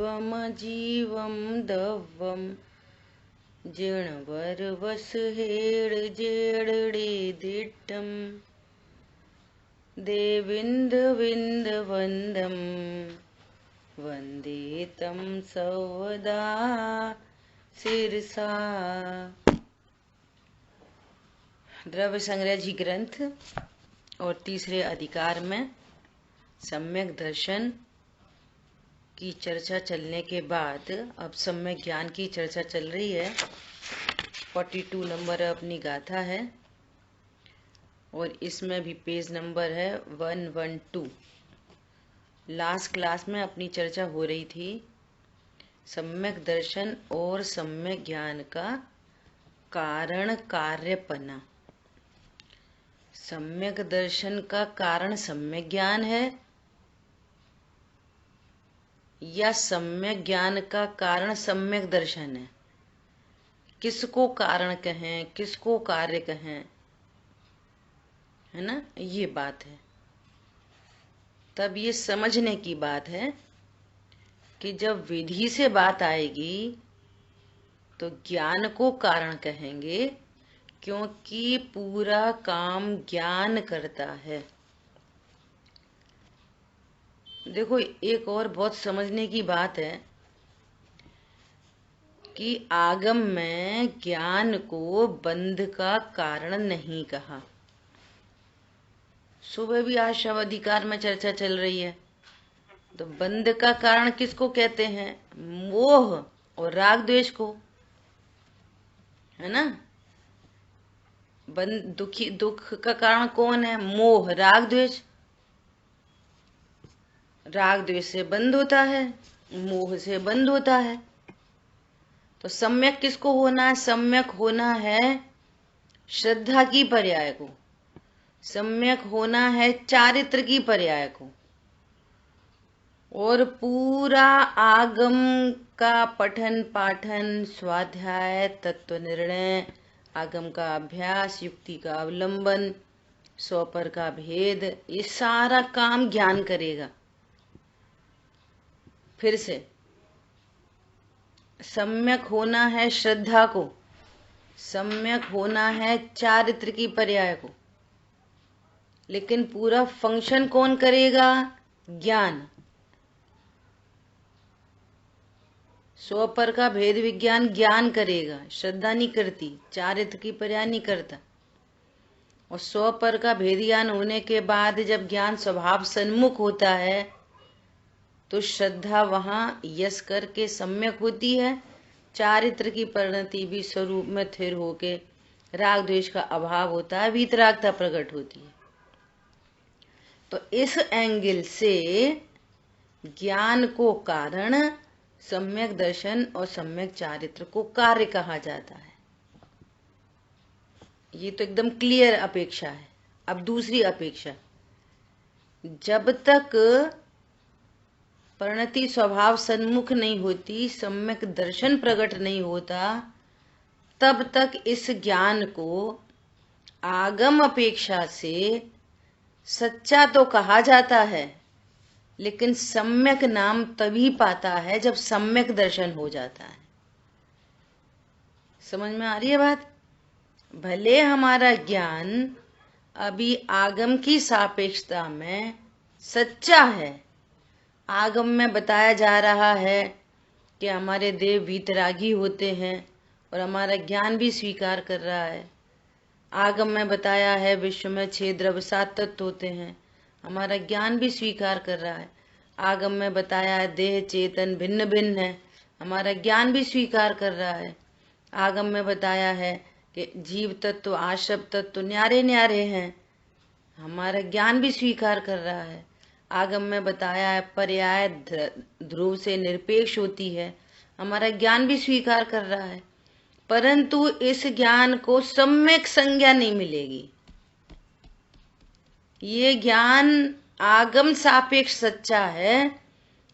जीवमजीवं दव्वं जिणवरवसहेळजेळडेदिट्टं देविन्दविन्दवन्दं वन्दे तं सर्वदा शिरसा। द्रव्य संग्रह जी ग्रंथ और तीसरे अधिकार में सम्यक दर्शन की चर्चा चलने के बाद अब सम्यक ज्ञान की चर्चा चल रही है। 42 नंबर अपनी गाथा है और इसमें भी पेज नंबर है 112। लास्ट क्लास में अपनी चर्चा हो रही थी सम्यक दर्शन और सम्यक ज्ञान का कारण कार्यपना। सम्यक दर्शन का कारण सम्यक ज्ञान है या सम्यक ज्ञान का कारण सम्यक दर्शन है? किसको कारण कहें, किसको कार्य कहें, है ना, ये बात है। तब ये समझने की बात है कि जब विधि से बात आएगी तो ज्ञान को कारण कहेंगे, क्योंकि पूरा काम ज्ञान करता है। देखो, एक और बहुत समझने की बात है कि आगम में ज्ञान को बंध का कारण नहीं कहा। सुबह भी आज शव अधिकार में चर्चा चल रही है, तो बंध का कारण किसको कहते हैं? मोह और राग द्वेष को, है ना। दुख का कारण कौन है? मोह राग द्वेष। राग द्वेष से बंध होता है, मोह से बंध होता है। तो सम्यक किसको होना है? सम्यक होना है श्रद्धा की पर्याय को, सम्यक होना है चारित्र की पर्याय को। और पूरा आगम का पठन पाठन, स्वाध्याय, तत्व निर्णय, आगम का अभ्यास, युक्ति का अवलंबन, स्वपर का भेद, ये सारा काम ज्ञान करेगा। फिर से सम्यक होना है श्रद्धा को, सम्यक होना है चारित्र की पर्याय को, लेकिन पूरा फंक्शन कौन करेगा? ज्ञान। स्वपर का भेद विज्ञान ज्ञान करेगा, श्रद्धा नहीं करती, चारित्र की पर्याय नहीं करता। और स्वपर का भेद ज्ञान होने के बाद जब ज्ञान स्वभाव सन्मुख होता है तो श्रद्धा वहां यस करके सम्यक होती है, चारित्र की परिणति भी स्वरूप में स्थिर होके राग द्वेष का अभाव होता है, वीतरागता प्रकट होती है। तो इस एंगल से ज्ञान को कारण, सम्यक दर्शन और सम्यक चारित्र को कार्य कहा जाता है। ये तो एकदम क्लियर अपेक्षा है। अब दूसरी अपेक्षा, जब तक परिणति स्वभाव सन्मुख नहीं होती, सम्यक दर्शन प्रकट नहीं होता, तब तक इस ज्ञान को आगम अपेक्षा से सच्चा तो कहा जाता है, लेकिन सम्यक नाम तभी पाता है जब सम्यक दर्शन हो जाता है। समझ में आ रही है बात? भले हमारा ज्ञान अभी आगम की सापेक्षता में सच्चा है, आगम में बताया जा रहा है कि हमारे देव वीतरागी होते हैं और हमारा ज्ञान भी स्वीकार कर रहा है। आगम में बताया है विश्व में 6 द्रव्य 7 तत्व होते हैं, हमारा ज्ञान भी स्वीकार कर रहा है। आगम में बताया है देह चेतन भिन्न भिन्न है, हमारा ज्ञान भी स्वीकार कर रहा है। आगम में बताया है कि जीव तत्व आश्रव तत्व न्यारे न्यारे हैं, हमारा ज्ञान भी स्वीकार कर रहा है। आगम में बताया है पर्याय ध्रुव से निरपेक्ष होती है, हमारा ज्ञान भी स्वीकार कर रहा है। परंतु इस ज्ञान को सम्यक संज्ञा नहीं मिलेगी। ये ज्ञान आगम सापेक्ष सच्चा है,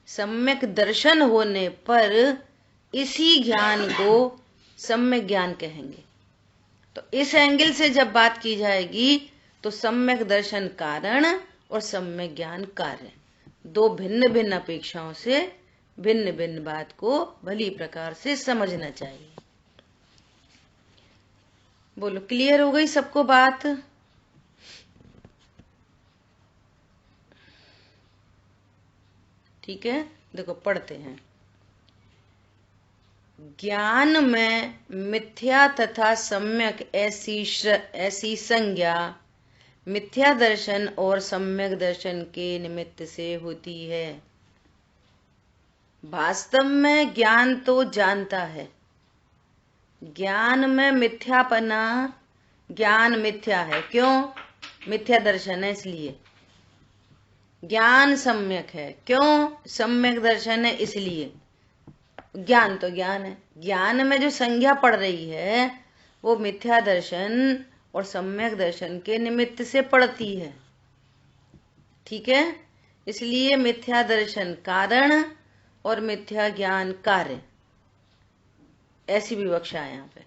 सम्यक दर्शन होने पर इसी ज्ञान को सम्यक ज्ञान कहेंगे। तो इस एंगल से जब बात की जाएगी तो सम्यक दर्शन कारण और सम्यक ज्ञान कार्य, दो भिन्न भिन्न अपेक्षाओं से भिन्न भिन्न बात को भली प्रकार से समझना चाहिए। बोलो, क्लियर हो गई सबको बात? ठीक है, देखो पढ़ते हैं। ज्ञान में मिथ्या तथा सम्यक ऐसी संज्ञा मिथ्या दर्शन और सम्यक दर्शन के निमित्त से होती है। वास्तव में ज्ञान तो जानता है, ज्ञान में मिथ्यापना, ज्ञान मिथ्या है। क्यों? मिथ्या दर्शन है इसलिए। ज्ञान सम्यक है, क्यों? सम्यक दर्शन है इसलिए। ज्ञान तो ज्ञान है, ज्ञान में जो संज्ञा पड़ रही है वो मिथ्या दर्शन और सम्यक दर्शन के निमित्त से पड़ती है। ठीक है, इसलिए मिथ्या दर्शन कारण और मिथ्या ज्ञान कार्य, ऐसी विवक्षा है यहाँ पे।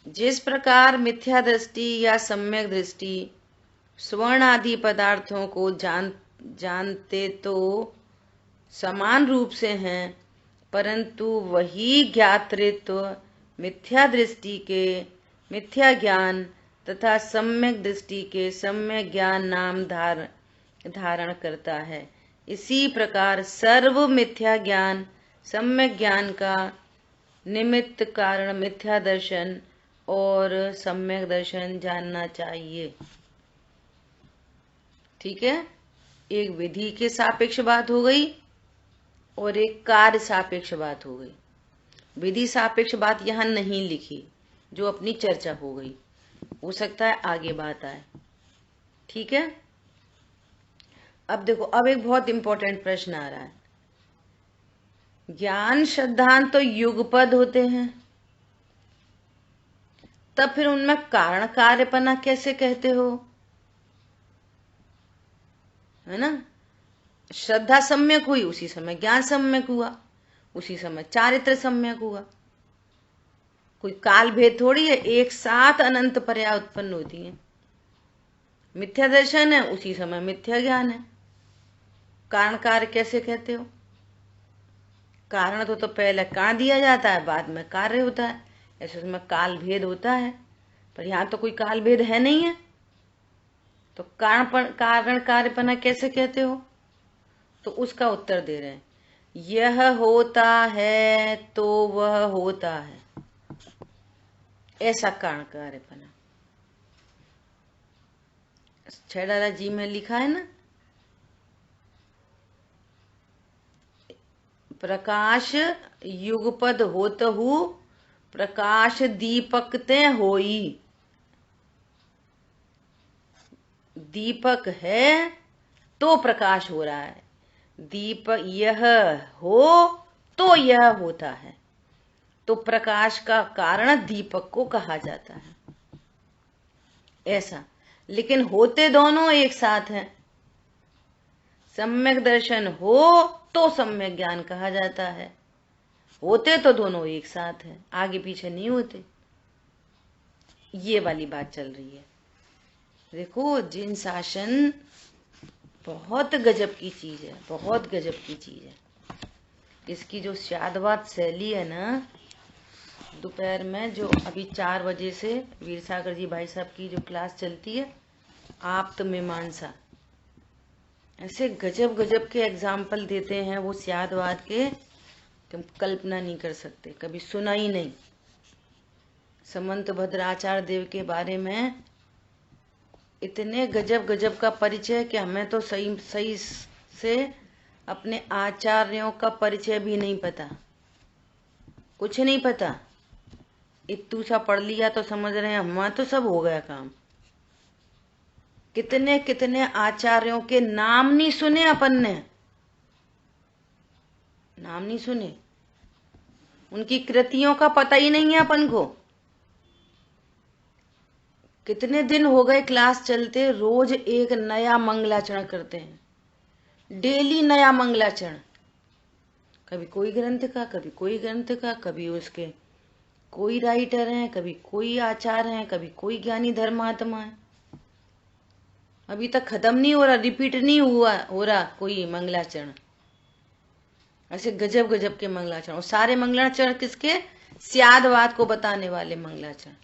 जिस प्रकार मिथ्या दृष्टि या सम्यक दृष्टि स्वर्ण आदि पदार्थों को जानते तो समान रूप से हैं, परंतु वही ज्ञातृत्व मिथ्या दृष्टि के मिथ्या ज्ञान तथा सम्यक दृष्टि के सम्यक ज्ञान नाम धारण करता है। इसी प्रकार सर्व मिथ्या ज्ञान सम्यक ज्ञान का निमित्त कारण मिथ्या दर्शन और सम्यक दर्शन जानना चाहिए। ठीक है, एक विधि के सापेक्ष बात हो गई और एक कार्य सापेक्ष बात हो गई। विधि सापेक्ष बात यहाँ नहीं लिखी, जो अपनी चर्चा हो गई, हो सकता है आगे बात आए। ठीक है, अब देखो, अब एक बहुत इंपॉर्टेंट प्रश्न आ रहा है। ज्ञान श्रद्धांत तो युगपद होते हैं, तब फिर उनमें कारण कार्यपना कैसे कहते हो? है ना, श्रद्धा सम्यक हुई उसी समय ज्ञान सम्यक हुआ, उसी समय चारित्र सम्यक हुआ। कोई काल भेद थोड़ी है, एक साथ अनंत पर्याय उत्पन्न होती है। मिथ्या दर्शन है, उसी समय मिथ्या ज्ञान है। कारण कार्य कैसे कहते हो? कारण तो पहले कारण दिया जाता है, बाद में कार्य होता है, ऐसे उसमें काल भेद होता है, पर यहाँ तो कोई काल भेद है नहीं है, तो कारण कार्यपना कैसे कहते हो? तो उसका उत्तर दे रहे हैं, यह होता है तो वह होता है, ऐसा कारण कार्यपना। 6 जी में लिखा है ना, प्रकाश युगपद होतहु प्रकाश दीपकते होई। दीपक है तो प्रकाश हो रहा है, दीपक यह हो तो यह होता है, तो प्रकाश का कारण दीपक को कहा जाता है, ऐसा। लेकिन होते दोनों एक साथ हैं। सम्यक दर्शन हो तो सम्यक ज्ञान कहा जाता है, होते तो दोनों एक साथ हैं, आगे पीछे नहीं होते। ये वाली बात चल रही है। देखो, जिन शासन बहुत गजब की चीज है, बहुत गजब की चीज है। इसकी जो शादवाद शैली है ना, दोपहर में जो अभी 4 बजे से वीर सागर जी भाई साहब की जो क्लास चलती है, आप्त मीमांसा, ऐसे गजब गजब के एग्जाम्पल देते हैं वो शादवाद के, तुम कल्पना नहीं कर सकते, कभी सुना ही नहीं। समंत भद्राचार्य देव के बारे में इतने गजब गजब का परिचय कि हमें तो सही से अपने आचार्यों का परिचय भी नहीं पता, कुछ नहीं पता। इतू सा पढ़ लिया तो समझ रहे हैं हमारा तो सब हो गया काम। कितने कितने आचार्यों के नाम नहीं सुने अपन ने, नाम नहीं सुने, उनकी कृतियों का पता ही नहीं है अपन को। कितने दिन हो गए क्लास चलते, रोज एक नया मंगलाचरण करते हैं, डेली नया मंगलाचरण, कभी कोई ग्रंथ का, कभी कोई ग्रंथ का, कभी उसके कोई राइटर हैं, कभी कोई आचार्य हैं, कभी कोई ज्ञानी धर्मात्मा है। अभी तक खत्म नहीं हो रहा, रिपीट नहीं हो रहा कोई मंगलाचरण। ऐसे गजब गजब के मंगलाचरण। और सारे मंगलाचरण किसके? स्यादवाद को बताने वाले मंगलाचरण।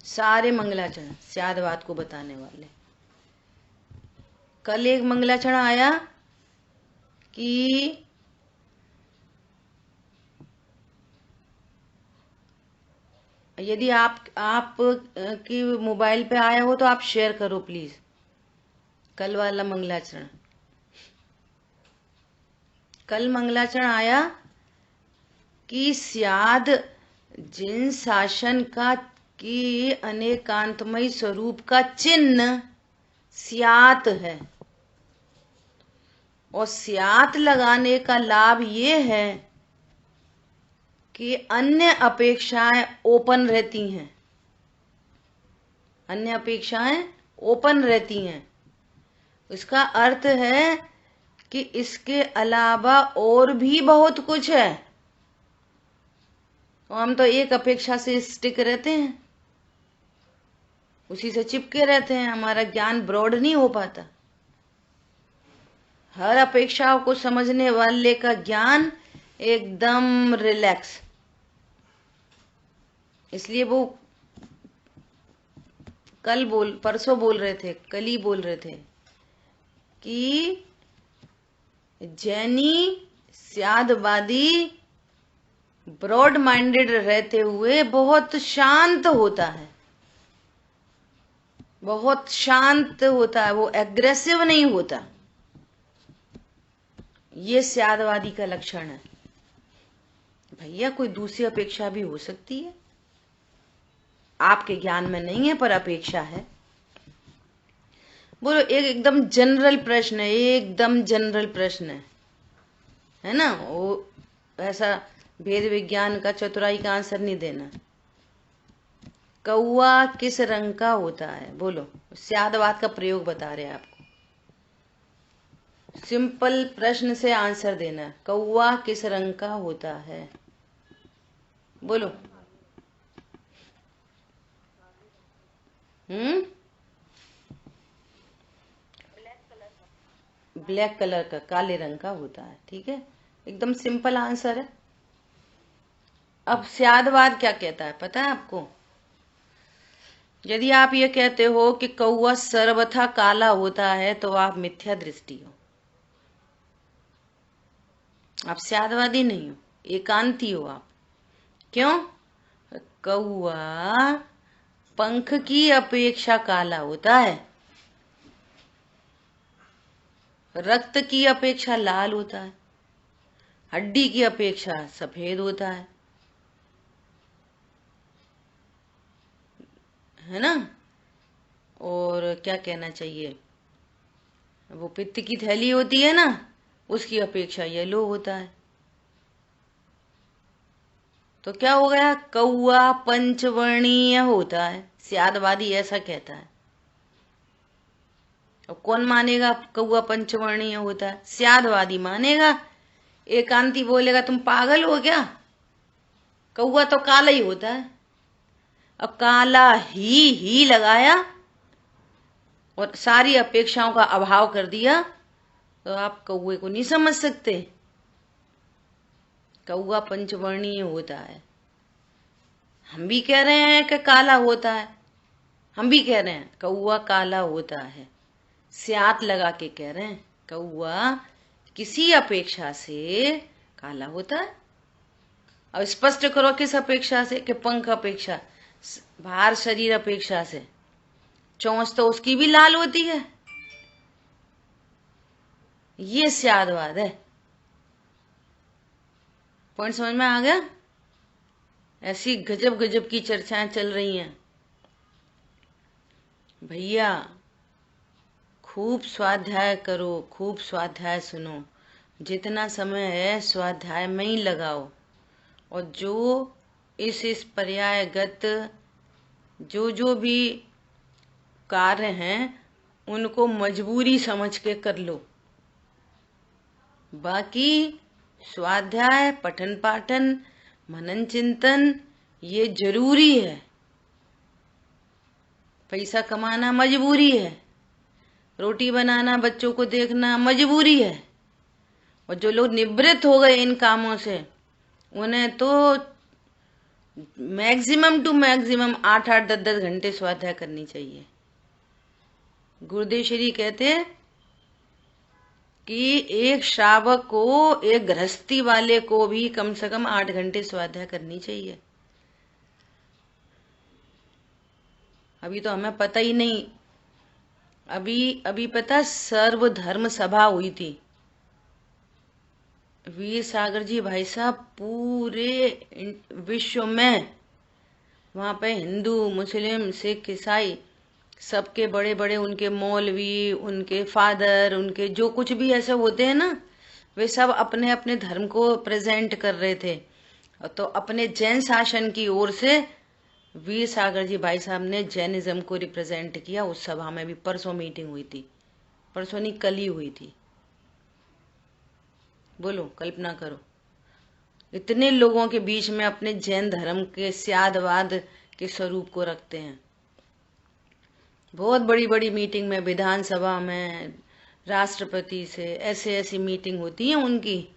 सारे मंगलाचरण स्यादवाद को बताने वाले। कल एक मंगलाचरण आया कि यदि आप की मोबाइल पे आया हो तो आप शेयर करो प्लीज, कल वाला मंगलाचरण। कल मंगलाचरण आया कि स्याद जिन शासन का की अनेकांतमयी स्वरूप का चिन्ह स्यात है, और स्यात लगाने का लाभ ये है कि अन्य अपेक्षाएं ओपन रहती हैं। अन्य अपेक्षाएं ओपन रहती हैं। इसका अर्थ है कि इसके अलावा और भी बहुत कुछ है, तो हम तो एक अपेक्षा से स्टिक रहते हैं, उसी से चिपके रहते हैं, हमारा ज्ञान ब्रॉड नहीं हो पाता। हर अपेक्षाओं को समझने वाले का ज्ञान एकदम रिलैक्स। इसलिए वो परसों बोल रहे थे, कल ही बोल रहे थे कि जैनी स्यादवादी ब्रॉड माइंडेड रहते हुए बहुत शांत होता है, बहुत शांत होता है, वो एग्रेसिव नहीं होता। ये स्यादवादी का लक्षण है। भैया कोई दूसरी अपेक्षा भी हो सकती है, आपके ज्ञान में नहीं है पर अपेक्षा है। बोलो, एक एकदम जनरल प्रश्न है, एकदम जनरल प्रश्न है ना? वो ऐसा भेद विज्ञान का चतुराई का आंसर नहीं देना। कौवा किस रंग का होता है? बोलो, स्यादवाद का प्रयोग बता रहे हैं आपको। सिंपल प्रश्न से आंसर देना। कौवा किस रंग का होता है? बोलो। ब्लैक कलर का, काले रंग का होता है। ठीक है, एकदम सिंपल आंसर है। अब स्यादवाद क्या कहता है पता है आपको? यदि आप ये कहते हो कि कौवा सर्वथा काला होता है तो आप मिथ्या दृष्टि हो, आप स्यादवादी नहीं हो, एकांती हो आप। क्यों? कौवा पंख की अपेक्षा काला होता है, रक्त की अपेक्षा लाल होता है, हड्डी की अपेक्षा सफेद होता है ना? और क्या कहना चाहिए, वो पित्त की थैली होती है ना, उसकी अपेक्षा येलो होता है। तो क्या हो गया? कौवा पंचवर्णीय होता है, स्यादवादी ऐसा कहता है। और कौन मानेगा कौवा पंचवर्णीय होता है? स्यादवादी मानेगा। एकांती बोलेगा तुम पागल हो क्या, कौवा तो काला ही होता है। अब काला ही लगाया और सारी अपेक्षाओं का अभाव कर दिया, तो आप कौवे को नहीं समझ सकते। कौवा पंचवर्णीय होता है। हम भी कह रहे हैं कि काला होता है, हम भी कह रहे हैं कौवा काला होता है, स्यात लगा के कह रहे हैं कौवा किसी अपेक्षा से काला होता है। अब स्पष्ट करो किस अपेक्षा से? कि पंख अपेक्षा, बाहर शरीर अपेक्षा से। चोंच तो उसकी भी लाल होती है। ये स्यादवाद है। पॉइंट समझ में आ गया? ऐसी गजब गजब की चर्चाएं चल रही हैं भैया। खूब स्वाध्याय करो, खूब स्वाध्याय सुनो, जितना समय है स्वाध्याय में ही लगाओ। और जो इस पर्यायगत जो भी कार्य हैं उनको मजबूरी समझ के कर लो। बाकी स्वाध्याय, पठन पाठन, मनन चिंतन ये जरूरी है। पैसा कमाना मजबूरी है, रोटी बनाना, बच्चों को देखना मजबूरी है, और जो लोग निवृत्त हो गए इन कामों से, उन्हें तो मैक्सिमम टू मैक्सिमम 8-8, 10-10 घंटे स्वाध्याय करनी चाहिए। गुरुदेव श्री कहते कि एक श्रावक को, एक गृहस्थी वाले को भी कम से कम 8 घंटे स्वाध्याय करनी चाहिए। अभी तो हमें पता ही नहीं। अभी पता, सर्वधर्म सभा हुई थी। वीर सागर जी भाई साहब पूरे विश्व में, वहां पे हिंदू, मुस्लिम, सिख, ईसाई सबके बड़े बड़े उनके मौलवी, उनके फादर, उनके जो कुछ भी ऐसे होते हैं ना, वे सब अपने अपने धर्म को प्रेजेंट कर रहे थे। तो अपने जैन शासन की ओर से वीर सागर जी भाई साहब ने जैनिज्म को रिप्रेजेंट किया। उस सभा में भी परसों मीटिंग हुई थी, परसों नहीं कल ही हुई थी। बोलो, कल्पना करो, इतने लोगों के बीच में अपने जैन धर्म के स्यादवाद के स्वरूप को रखते हैं। बहुत बड़ी बड़ी मीटिंग में, विधानसभा में, राष्ट्रपति से ऐसे ऐसी मीटिंग होती है उनकी।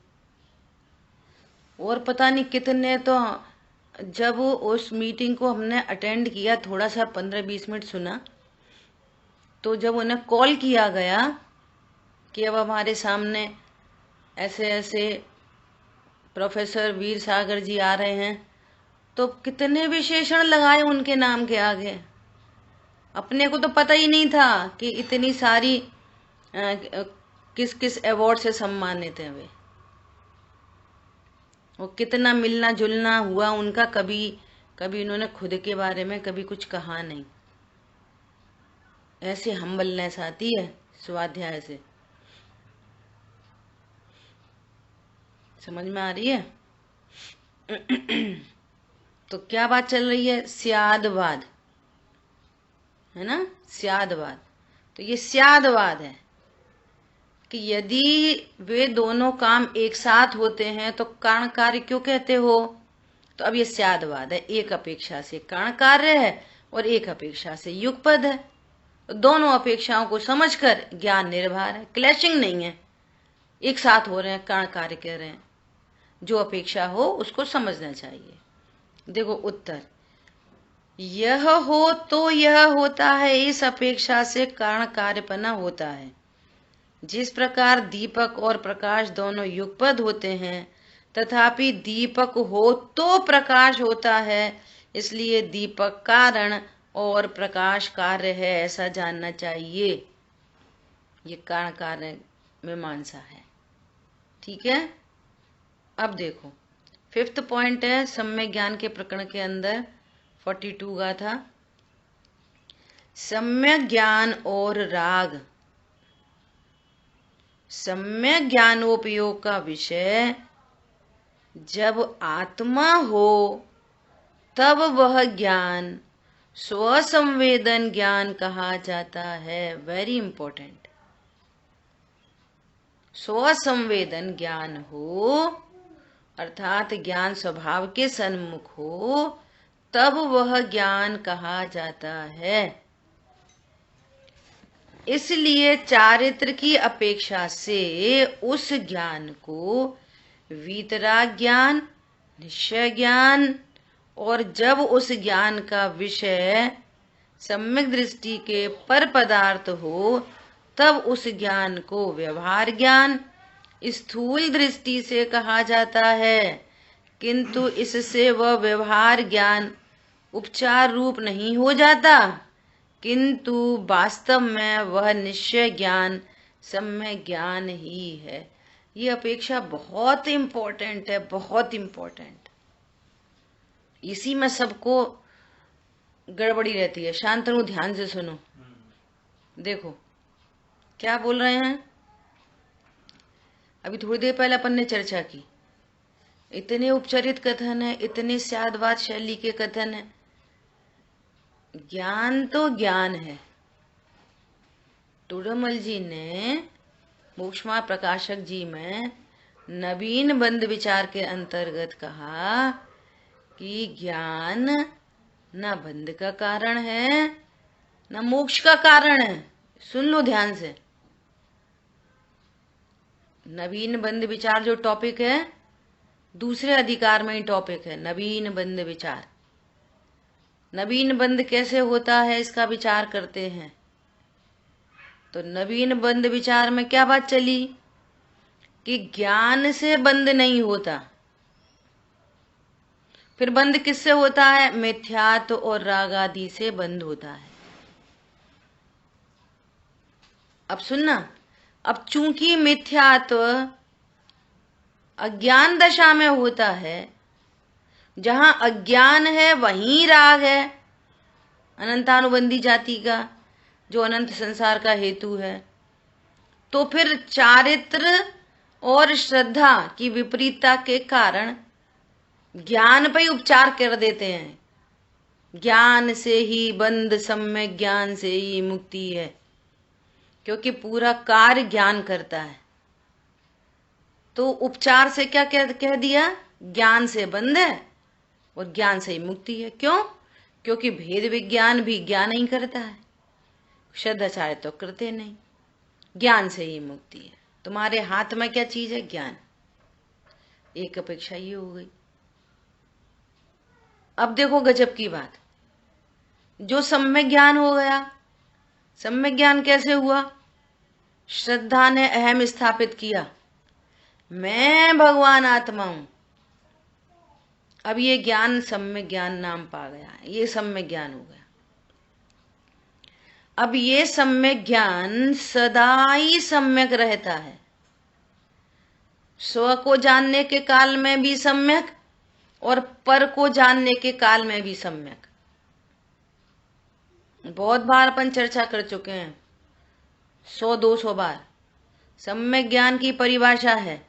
और पता नहीं कितने, तो जब उस मीटिंग को हमने अटेंड किया, थोड़ा सा 15-20 मिनट सुना, तो जब उन्हें कॉल किया गया कि अब हमारे सामने ऐसे ऐसे प्रोफेसर वीर सागर जी आ रहे हैं, तो कितने विशेषण लगाए उनके नाम के आगे। अपने को तो पता ही नहीं था कि इतनी सारी किस किस अवार्ड से सम्मानित हैं वे। और कितना मिलना जुलना हुआ उनका, कभी कभी उन्होंने खुद के बारे में कभी कुछ कहा नहीं। ऐसे हम्बलनेस आती है स्वाध्याय से। समझ में आ रही है? तो क्या बात चल रही है? स्यादवाद, है ना, स्यादवाद। तो ये स्यादवाद है कि यदि वे दोनों काम एक साथ होते हैं तो कारण कार्य क्यों कहते हो? तो अब ये स्यादवाद है। एक अपेक्षा से कारण कार्य है और एक अपेक्षा से युगपद है। तो दोनों अपेक्षाओं को समझकर ज्ञान निर्भर है, क्लैशिंग नहीं है, एक साथ हो रहे हैं, कारण कार्य कह रहे हैं। जो अपेक्षा हो उसको समझना चाहिए। देखो उत्तर, यह हो तो यह होता है, इस अपेक्षा से कारण कार्यपना होता है। जिस प्रकार दीपक और प्रकाश दोनों युगपद होते हैं, तथापि दीपक हो तो प्रकाश होता है, इसलिए दीपक कारण और प्रकाश कार्य है, ऐसा जानना चाहिए। ये कारण कार्य मीमांसा है। ठीक है, अब देखो 5th पॉइंट है सम्यक ज्ञान के प्रकरण के अंदर 42 का था, सम्यक ज्ञान और राग। सम्यक ज्ञानोपयोग का विषय जब आत्मा हो तब वह ज्ञान स्वसंवेदन ज्ञान कहा जाता है। Very important. स्वसंवेदन ज्ञान हो अर्थात ज्ञान स्वभाव के सन्मुख हो, तब वह ज्ञान कहा जाता है। इसलिए चारित्र की अपेक्षा से उस ज्ञान को वीतराग ज्ञान, निश्चय ज्ञान, और जब उस ज्ञान का विषय सम्यक दृष्टि के पर पदार्थ हो तब उस ज्ञान को व्यवहार ज्ञान, स्थूल दृष्टि से कहा जाता है। किंतु इससे वह व्यवहार ज्ञान उपचार रूप नहीं हो जाता, किंतु वास्तव में वह निश्चय ज्ञान सम्यक ज्ञान ही है। ये अपेक्षा बहुत इंपॉर्टेंट है, बहुत इंपॉर्टेंट। इसी में सबको गड़बड़ी रहती है। शांतनु ध्यान से सुनो। देखो क्या बोल रहे हैं। अभी थोड़ी देर पहले अपन ने चर्चा की, इतने उपचारित कथन है, इतने स्यादवाद शैली के कथन है। ज्ञान तो ज्ञान है। टोडरमल जी ने मोक्षमा प्रकाशक जी में नवीन बंद विचार के अंतर्गत कहा कि ज्ञान न बंध का कारण है न मोक्ष का कारण है। सुन लो ध्यान से। नवीन बंद विचार जो टॉपिक है, दूसरे अधिकार में ही टॉपिक है नवीन बंद विचार। नवीन बंद कैसे होता है इसका विचार करते हैं। तो नवीन बंद विचार में क्या बात चली कि ज्ञान से बंद नहीं होता। फिर बंद किससे होता है? मिथ्यात्व और राग आदि से बंद होता है। अब सुनना, अब चूंकि मिथ्यात्व अज्ञान दशा में होता है, जहां अज्ञान है वहीं राग है, अनंतानुबंधी जाति का, जो अनंत संसार का हेतु है। तो फिर चारित्र और श्रद्धा की विपरीतता के कारण ज्ञान पर ही उपचार कर देते हैं। ज्ञान से ही बंध, सम्यक ज्ञान से ही मुक्ति है, क्योंकि पूरा कार्य ज्ञान करता है। तो उपचार से क्या कह दिया? ज्ञान से बंध है और ज्ञान से ही मुक्ति है। क्यों? क्योंकि भेद विज्ञान भी ज्ञान ही करता है, श्रद्धाचार्य तो करते नहीं। ज्ञान से ही मुक्ति है। तुम्हारे हाथ में क्या चीज है? ज्ञान। एक अपेक्षा ये हो गई। अब देखो गजब की बात, जो सम्यक ज्ञान हो गया। सम्यक ज्ञान कैसे हुआ? श्रद्धा ने अहम स्थापित किया, मैं भगवान आत्मा हूं। अब ये ज्ञान सम्यक ज्ञान नाम पा गया, ये सम्यक ज्ञान हो गया। अब ये सम्यक ज्ञान सदा ही सम्यक रहता है, स्व को जानने के काल में भी सम्यक और पर को जानने के काल में भी सम्यक। बहुत बार अपन चर्चा कर चुके हैं, 100-200 बार। सम्यक ज्ञान की परिभाषा है,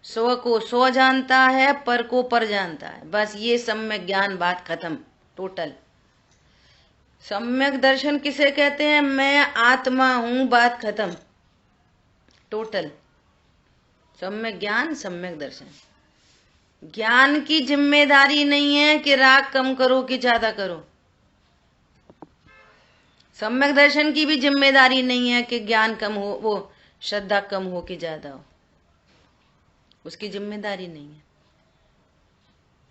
स्व को स्व जानता है, पर को पर जानता है। बस ये सम्यक ज्ञान, बात खत्म, टोटल। सम्यक दर्शन किसे कहते हैं? मैं आत्मा हूं, बात खत्म, टोटल। सम्यक ज्ञान, सम्यक दर्शन। ज्ञान की जिम्मेदारी नहीं है कि राग कम करो कि ज्यादा करो। सम्यक दर्शन की भी जिम्मेदारी नहीं है कि ज्ञान कम हो, वो श्रद्धा कम हो कि ज्यादा हो, उसकी जिम्मेदारी नहीं है।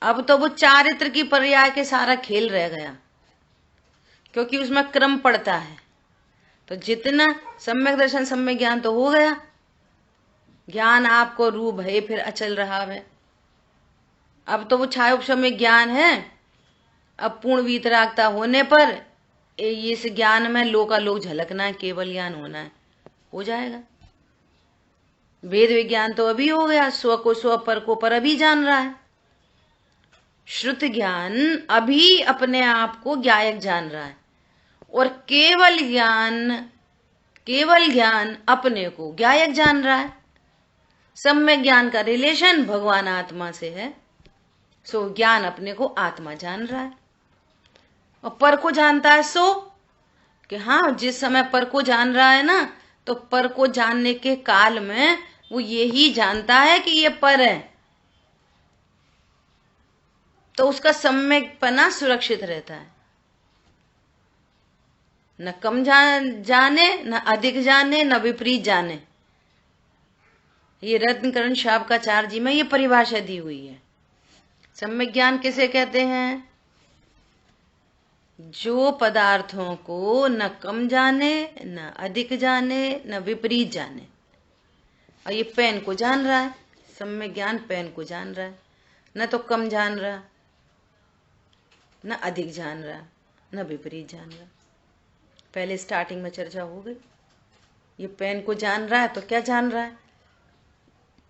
अब तो वो चारित्र की पर्याय के सारा खेल रह गया, क्योंकि उसमें क्रम पड़ता है। तो जितना सम्यक दर्शन, सम्यक ज्ञान तो हो गया। ज्ञान आपको रूप है, फिर अचल रहा है। अब तो वो छायोपशम्य ज्ञान है। अब पूर्ण वीतरागता होने पर इस ज्ञान में लोकालोक झलकना है, केवल ज्ञान होना है, हो जाएगा। वेद विज्ञान तो अभी हो गया, स्व को स्व, पर को पर अभी जान रहा है। श्रुत ज्ञान अभी अपने आप को ज्ञायक जान रहा है, और केवल ज्ञान अपने को ज्ञायक जान रहा है। सम्यक ज्ञान का रिलेशन भगवान आत्मा से है, सो ज्ञान अपने को आत्मा जान रहा है। और पर को जानता है सो कि हाँ, जिस समय पर को जान रहा है ना, तो पर को जानने के काल में वो यही जानता है कि ये पर है, तो उसका सम्यकपना सुरक्षित रहता है। न कम जाने, न अधिक जाने, न विपरीत जाने। ये रत्नकरण शाबकाचार्य जी में ये परिभाषा दी हुई है। सम्यक ज्ञान किसे कहते हैं? जो पदार्थों को न कम जाने, न अधिक जाने, न विपरीत जाने। और ये पेन को जान रहा है, सम्यक ज्ञान पेन को जान रहा है, न तो कम जान रहा, न अधिक जान रहा, न विपरीत जान रहा। पहले स्टार्टिंग में चर्चा हो गई। ये पेन को जान रहा है तो क्या जान रहा है?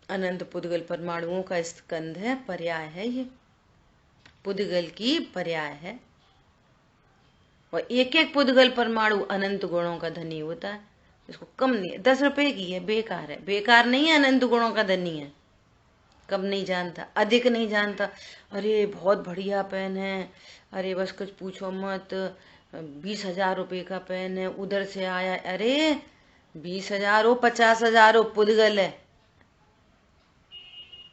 अनंत पुद्गल परमाणुओं का स्कंध है, पर्याय है, ये पुद्गल की पर्याय है। और एक एक पुद्गल परमाणु अनंत गुणों का धनी होता है। इसको कम नहीं, 10 रुपए की है, बेकार है, बेकार नहीं है, अनंत गुणों का धनी है। कम नहीं जानता, अधिक नहीं जानता। अरे बहुत बढ़िया पेन है, अरे बस कुछ पूछो मत, 20,000 रुपए का पेन है, उधर से आया। अरे 20,000 हो, 50,000 हो, पुद्गल है,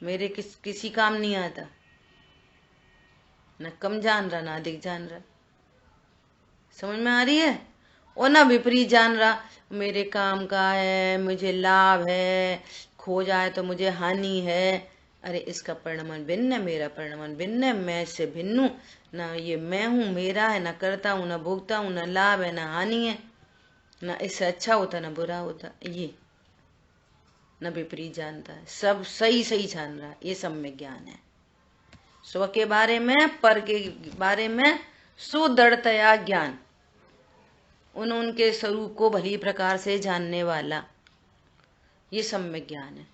मेरे किसी काम नहीं आता। न कम जान रहा, ना अधिक जान रहा, समझ में आ रही है? और ना विपरीत जान रहा, मेरे काम का है, मुझे लाभ है, खो जाए तो मुझे हानि है। अरे इसका परिणमन भिन्न है, मेरा परिणमन भिन्न है, मैं इससे भिन्न हूँ, न ये मैं हूँ मेरा है, न करता हूँ न भोगता हूँ, न लाभ है न हानि है, न इससे अच्छा होता न बुरा होता, ये न विपरीत जानता है, सब सही सही जान रहा है, ये सम्यक ज्ञान है। स्व के बारे में, पर के बारे में सुदृढ़तया ज्ञान, उनके स्वरूप को भली प्रकार से जानने वाला, ये सम्यक ज्ञान है।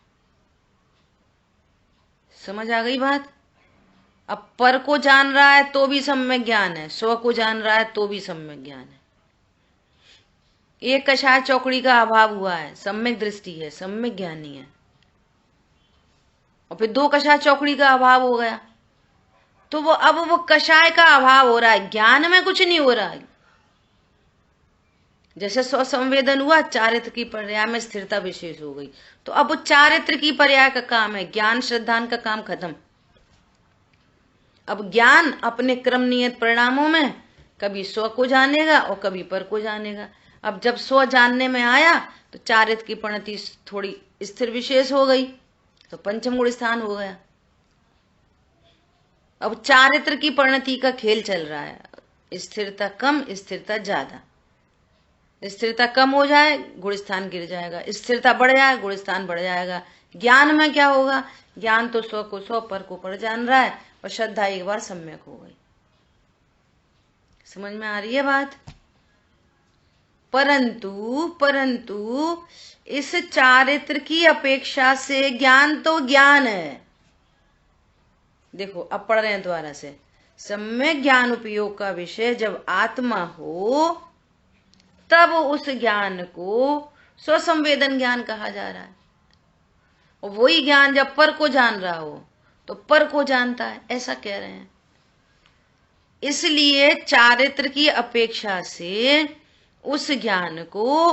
समझ आ गई बात? अब पर को जान रहा है तो भी सम्यक ज्ञान है, स्व को जान रहा है तो भी सम्यक ज्ञान है। एक कषाय चौकड़ी का अभाव हुआ है, सम्यक दृष्टि है, सम्यक ज्ञानी है। और फिर दो कषाय चौकड़ी का अभाव हो गया तो अब वो कषाय का अभाव हो रहा है, ज्ञान में कुछ नहीं हो रहा है। जैसे स्व संवेदन हुआ, चारित्र की पर्याय में स्थिरता विशेष हो गई, तो अब वो चारित्र की पर्याय का काम है, ज्ञान श्रद्धान का काम खत्म। अब ज्ञान अपने क्रम नियत परिणामों में कभी स्व को जानेगा और कभी पर को जानेगा। अब जब स्व जानने में आया तो चारित्र की परिणति थोड़ी स्थिर विशेष हो गई, तो पंचम गुण स्थान हो गया। अब चारित्र की परिणति का खेल चल रहा है, स्थिरता कम स्थिरता ज्यादा। स्थिरता कम हो जाए गुण स्थान गिर जाएगा, स्थिरता बढ़ जाए गुण स्थान बढ़ जाएगा। ज्ञान में क्या होगा? ज्ञान तो स्व को स्व, पर को पर जान रहा है, और श्रद्धा एक बार सम्यक हो गई। समझ में आ रही है बात? परंतु इस चारित्र की अपेक्षा से ज्ञान तो ज्ञान है। देखो अब पढ़ रहे हैं दोबारा से। सम्यक ज्ञान उपयोग का विषय जब आत्मा हो तब उस ज्ञान को स्वसंवेदन ज्ञान कहा जा रहा है, और वही ज्ञान जब पर को जान रहा हो तो पर को जानता है, ऐसा कह रहे हैं। इसलिए चारित्र की अपेक्षा से उस ज्ञान को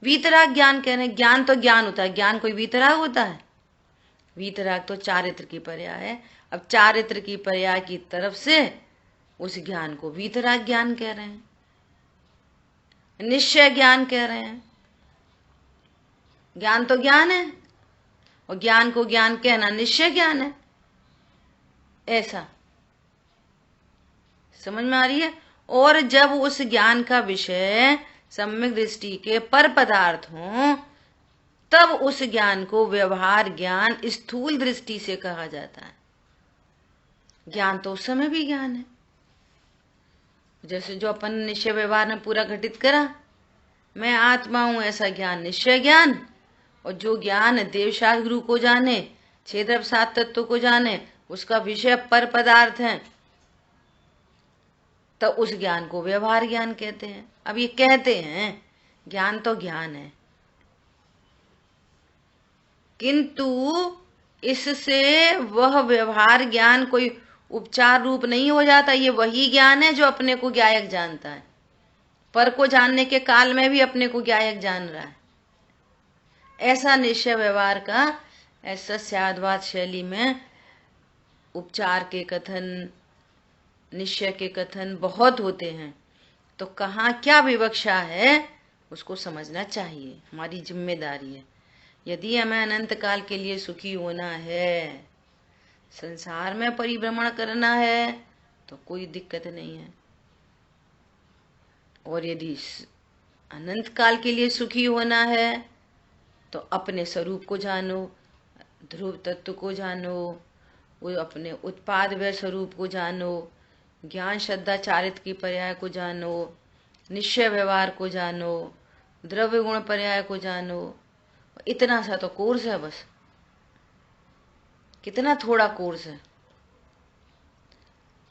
वीतराग ज्ञान कह रहे हैं। ज्ञान तो ज्ञान होता है, ज्ञान कोई वीतराग होता है? वीतराग तो चारित्र की पर्याय है। अब चारित्र की पर्याय की तरफ से उस ज्ञान को वीतराग ज्ञान कह रहे हैं, निश्चय ज्ञान कह रहे हैं। ज्ञान तो ज्ञान है और ज्ञान को ज्ञान कहना निश्चय ज्ञान है, ऐसा समझ में आ रही है? और जब उस ज्ञान का विषय सम्यक दृष्टि के पर पदार्थ हो तब उस ज्ञान को व्यवहार ज्ञान स्थूल दृष्टि से कहा जाता है। ज्ञान तो उस समय भी ज्ञान है, जैसे जो अपन निश्चय व्यवहार में पूरा घटित करा, मैं आत्मा हूं ऐसा ज्ञान निश्चय ज्ञान। और जो ज्ञान देवशास्त्र गुरु को जाने, छेद सात तत्व को जाने, उसका विषय पर पदार्थ है, तो उस ज्ञान को व्यवहार ज्ञान कहते हैं। अब ये कहते हैं ज्ञान तो ज्ञान है, किंतु इससे वह व्यवहार ज्ञान कोई उपचार रूप नहीं हो जाता। ये वही ज्ञान है जो अपने को ज्ञायक जानता है, पर को जानने के काल में भी अपने को ज्ञायक जान रहा है। ऐसा निश्चय व्यवहार का, ऐसा स्याद्वाद शैली में उपचार के कथन, निश्चय के कथन बहुत होते हैं। तो कहाँ क्या विवक्षा है उसको समझना चाहिए, हमारी जिम्मेदारी है। यदि हमें अनंत काल के लिए सुखी होना है, संसार में परिभ्रमण करना है, तो कोई दिक्कत नहीं है। और यदि अनंत काल के लिए सुखी होना है तो अपने स्वरूप को जानो, ध्रुव तत्व को जानो, वो अपने उत्पाद व स्वरूप को जानो, ज्ञान श्रद्धा चारित्र की पर्याय को जानो, निश्चय व्यवहार को जानो, द्रव्य गुण पर्याय को जानो। इतना सा तो कोर्स है बस, कितना थोड़ा कोर्स है।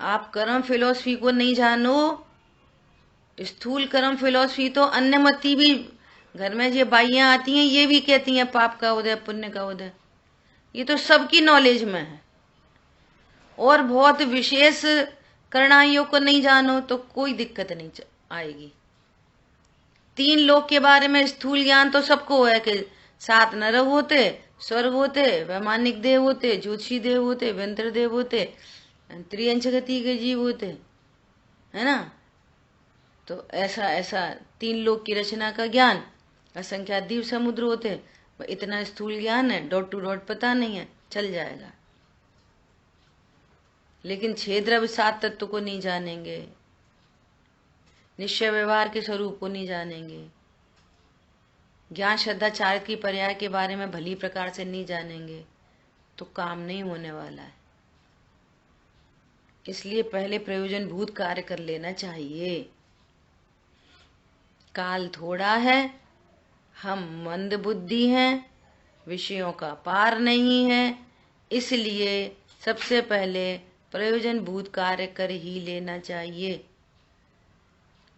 आप कर्म फिलॉसफी को नहीं जानो, स्थूल कर्म फिलॉसफी तो अन्य मती भी, घर में ये बाइयां आती हैं ये भी कहती हैं पाप का उदय पुण्य का उदय, ये तो सबकी नॉलेज में है। और बहुत विशेष करणाइयों को नहीं जानो तो कोई दिक्कत नहीं आएगी। तीन लोक के बारे में स्थूल ज्ञान तो सबको है कि 7 नरक होते, स्वर्ग होते, वैमानिक देव होते, ज्योतिषी देव होते, व्यंतर देव होते, त्रियंश गति के जीव होते, है ना। तो ऐसा 3 लोक की रचना का ज्ञान, असंख्या द्वीप समुद्र होते, इतना स्थूल ज्ञान है, डॉट टू डॉट पता नहीं है, चल जाएगा। लेकिन छह द्रव्य सात तत्व को नहीं जानेंगे, निश्चय व्यवहार के स्वरूप को नहीं जानेंगे, ज्ञान श्रद्धा चारित्र की पर्याय के बारे में भली प्रकार से नहीं जानेंगे, तो काम नहीं होने वाला है। इसलिए पहले प्रयोजन भूत कार्य कर लेना चाहिए। काल थोड़ा है, हम मंद बुद्धि हैं, विषयों का पार नहीं है, इसलिए सबसे पहले प्रयोजन भूत कार्य कर ही लेना चाहिए।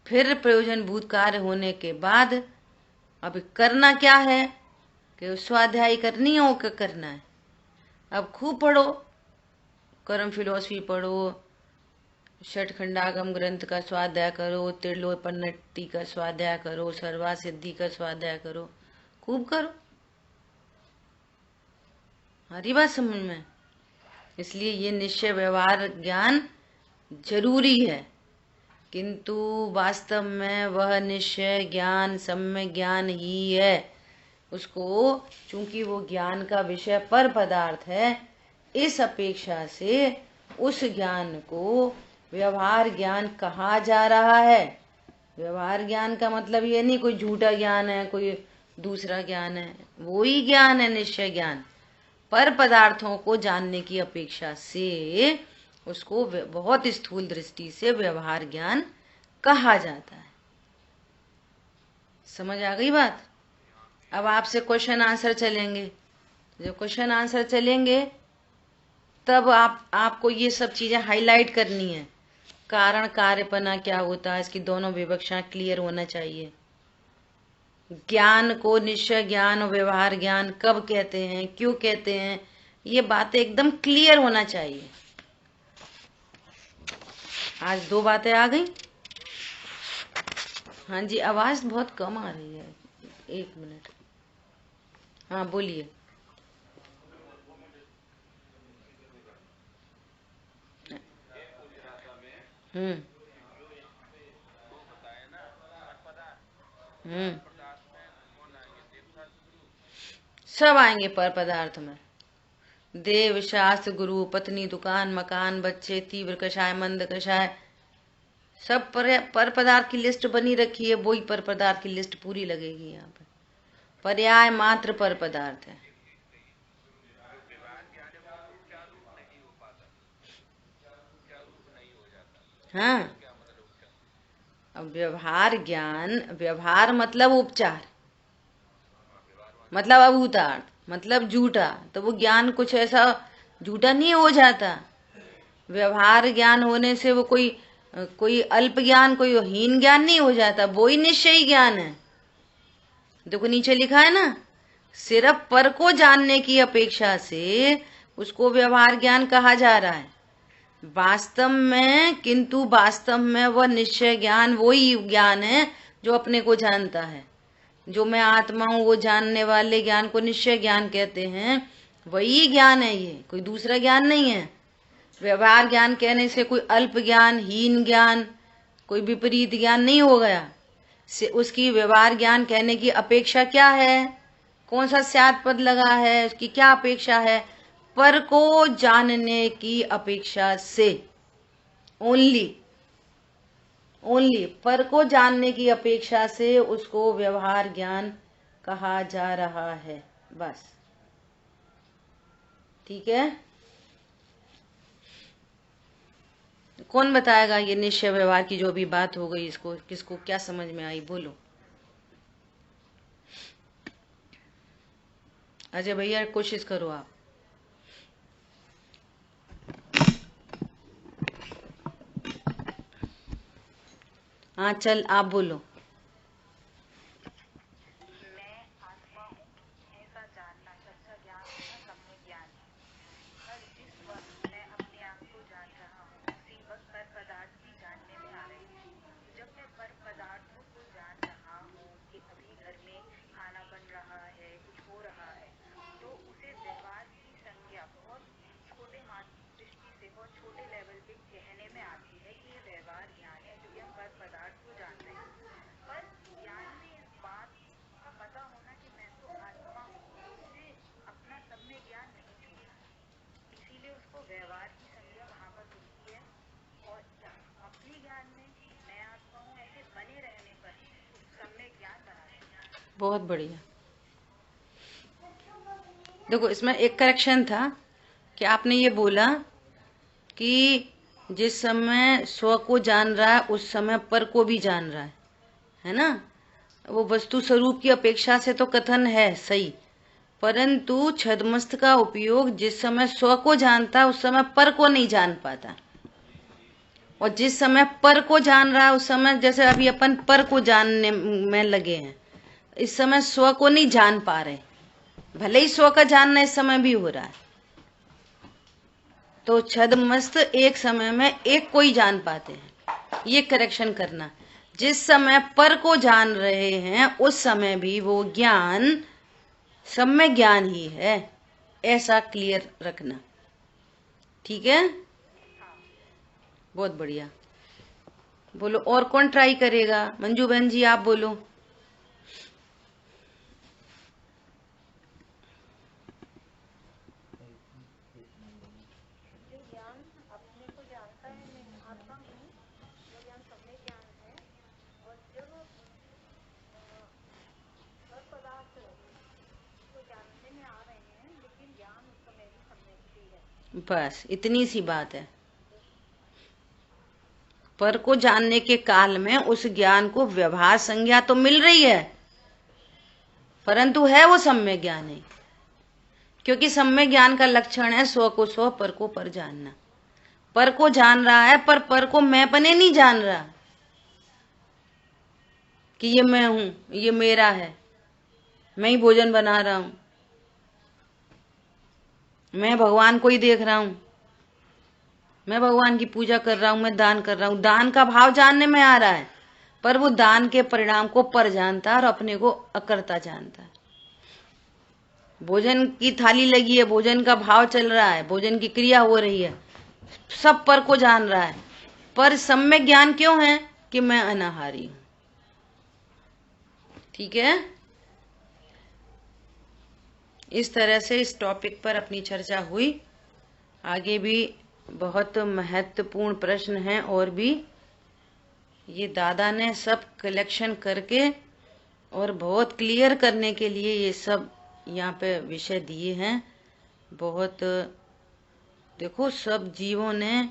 फिर प्रयोजन भूत कार्य होने के बाद अब करना क्या है कि स्वाध्याय करनी है, वो क्या करना है। अब खूब पढ़ो, कर्म फिलॉसफी पढ़ो, षटखंडागम ग्रंथ का स्वाध्याय करो, त्रिलोपनिषद का स्वाध्याय करो, सर्वा सिद्धि का स्वाध्याय करो, खूब करो। हमारी बात समझ में। इसलिए ये निश्चय व्यवहार ज्ञान जरूरी है, किंतु वास्तव में वह निश्चय ज्ञान सम्यक ज्ञान ही है। उसको चूंकि वो ज्ञान का विषय पर पदार्थ है, इस अपेक्षा से उस ज्ञान को व्यवहार ज्ञान कहा जा रहा है। व्यवहार ज्ञान का मतलब ये नहीं कोई झूठा ज्ञान है, कोई दूसरा ज्ञान है, वो ही ज्ञान है निश्चय ज्ञान। पर पदार्थों को जानने की अपेक्षा से उसको बहुत स्थूल दृष्टि से व्यवहार ज्ञान कहा जाता है। समझ आ गई बात। अब आपसे क्वेश्चन आंसर चलेंगे, जो क्वेश्चन आंसर चलेंगे तब आपको ये सब चीजें हाईलाइट करनी है। कारण कार्यपना क्या होता है, इसकी दोनों विवक्षा क्लियर होना चाहिए। ज्ञान को निश्चय ज्ञान और व्यवहार ज्ञान कब कहते हैं, क्यों कहते हैं, ये बातें एकदम क्लियर होना चाहिए। आज दो बातें आ गई। हाँ जी, आवाज बहुत कम आ रही है, एक मिनट। हाँ बोलिए। हम्म हम्म सब आएंगे पर पदार्थ में। देव शास्त्र गुरु पत्नी दुकान मकान बच्चे तीव्र कषाय मंद कषाय, सब पर पदार्थ की लिस्ट बनी रखी है। वही पर पदार्थ की लिस्ट पूरी लगेगी यहाँ पे। पर्याय मात्र पर पदार्थ है। हाँ, अब व्यवहार ज्ञान, व्यवहार मतलब उपचार, मतलब अभूतार्थ, मतलब झूठा, तो वो ज्ञान कुछ ऐसा झूठा नहीं हो जाता। व्यवहार ज्ञान होने से वो कोई अल्प ज्ञान, कोई हीन ज्ञान नहीं हो जाता, वो ही निश्चयी ज्ञान है। देखो नीचे लिखा है ना, सिर्फ पर को जानने की अपेक्षा से उसको व्यवहार ज्ञान कहा जा रहा है। वास्तव में, किंतु वास्तव में वह निश्चय ज्ञान वही ज्ञान है जो अपने को जानता है। जो मैं आत्मा हूं वो जानने वाले ज्ञान को निश्चय ज्ञान कहते हैं। वही ज्ञान है, ये कोई दूसरा ज्ञान नहीं है। व्यवहार ज्ञान कहने से कोई अल्प ज्ञान, हीन ज्ञान, कोई विपरीत ज्ञान नहीं हो गया। से उसकी व्यवहार ज्ञान कहने की अपेक्षा क्या है, कौन सा स्याद पद लगा है, उसकी क्या अपेक्षा है, पर को जानने की अपेक्षा से। ओनली ओनली पर को जानने की अपेक्षा से उसको व्यवहार ज्ञान कहा जा रहा है, बस। ठीक है। कौन बताएगा ये निश्चय व्यवहार की जो भी बात हो गई, इसको किसको क्या समझ में आई, बोलो। अजय भैया कोशिश करो आप। हाँ चल आप बोलो। बहुत बढ़िया। देखो इसमें एक करेक्शन था कि आपने ये बोला कि जिस समय स्व को जान रहा है उस समय पर को भी जान रहा है ना। वो वस्तु स्वरूप की अपेक्षा से तो कथन है सही, परंतु छद्मस्त का उपयोग जिस समय स्व को जानता है उस समय पर को नहीं जान पाता, और जिस समय पर को जान रहा है उस समय, जैसे अभी अपन पर को जानने में लगे हैं, इस समय स्व को नहीं जान पा रहे, भले ही स्व का जानना इस समय भी हो रहा है। तो छद्मस्त एक समय में एक को ही जान पाते हैं, ये करेक्शन करना। जिस समय पर को जान रहे हैं उस समय भी वो ज्ञान सम्य ज्ञान ही है, ऐसा क्लियर रखना। ठीक है, बहुत बढ़िया। बोलो और कौन ट्राई करेगा? मंजू बहन जी आप बोलो। बस इतनी सी बात है। पर को जानने के काल में उस ज्ञान को व्यवहार संज्ञा तो मिल रही है, परंतु है वो सम्य ज्ञान है, क्योंकि सम्य ज्ञान का लक्षण है स्व को स्व, पर को पर जानना। पर को जान रहा है पर को मैं पने नहीं जान रहा कि ये मैं हूं, ये मेरा है, मैं ही भोजन बना रहा हूं, मैं भगवान को ही देख रहा हूं, मैं भगवान की पूजा कर रहा हूं, मैं दान कर रहा हूं। दान का भाव जानने में आ रहा है, पर वो दान के परिणाम को पर जानता है और अपने को अकर्ता जानता है। भोजन की थाली लगी है, भोजन का भाव चल रहा है, भोजन की क्रिया हो रही है, सब पर को जान रहा है, पर सम्यक ज्ञान क्यों है कि मैं अनाहारी हूं। ठीक है, इस तरह से इस टॉपिक पर अपनी चर्चा हुई। आगे भी बहुत महत्वपूर्ण प्रश्न हैं, और भी ये दादा ने सब कलेक्शन करके और बहुत क्लियर करने के लिए ये सब यहाँ पे विषय दिए हैं। बहुत देखो सब जीवों ने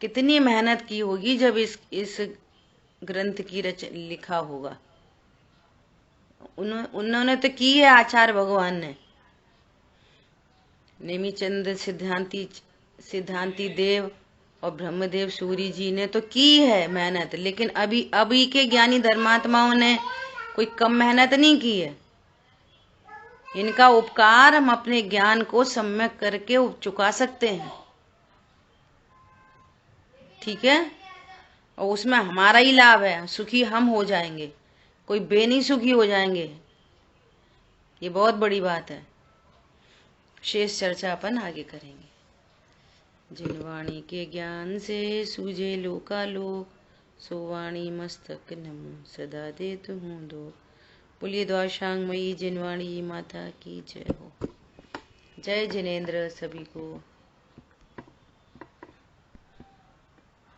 कितनी मेहनत की होगी जब इस ग्रंथ की लिखा होगा। उन्होंने तो की है, आचार्य भगवान ने, नेमिचंद सिद्धांति देव और ब्रह्मदेव सूरी जी ने तो की है मेहनत, लेकिन अभी के ज्ञानी धर्मात्माओं ने कोई कम मेहनत नहीं की है। इनका उपकार हम अपने ज्ञान को सम्यक करके चुका सकते हैं। ठीक है, और उसमें हमारा ही लाभ है, सुखी हम हो जाएंगे, कोई बेनी सुखी हो जाएंगे, ये बहुत बड़ी बात है। शेष चर्चा अपन आगे करेंगे। जिन वाणी के ज्ञान से सूझे लोकालोक, सो वाणी मस्तक नमो सदा देत हूँ दो। बोलिए द्वाशांगमयी जिनवाणी माता की जय हो। जय जिनेन्द्र सभी को।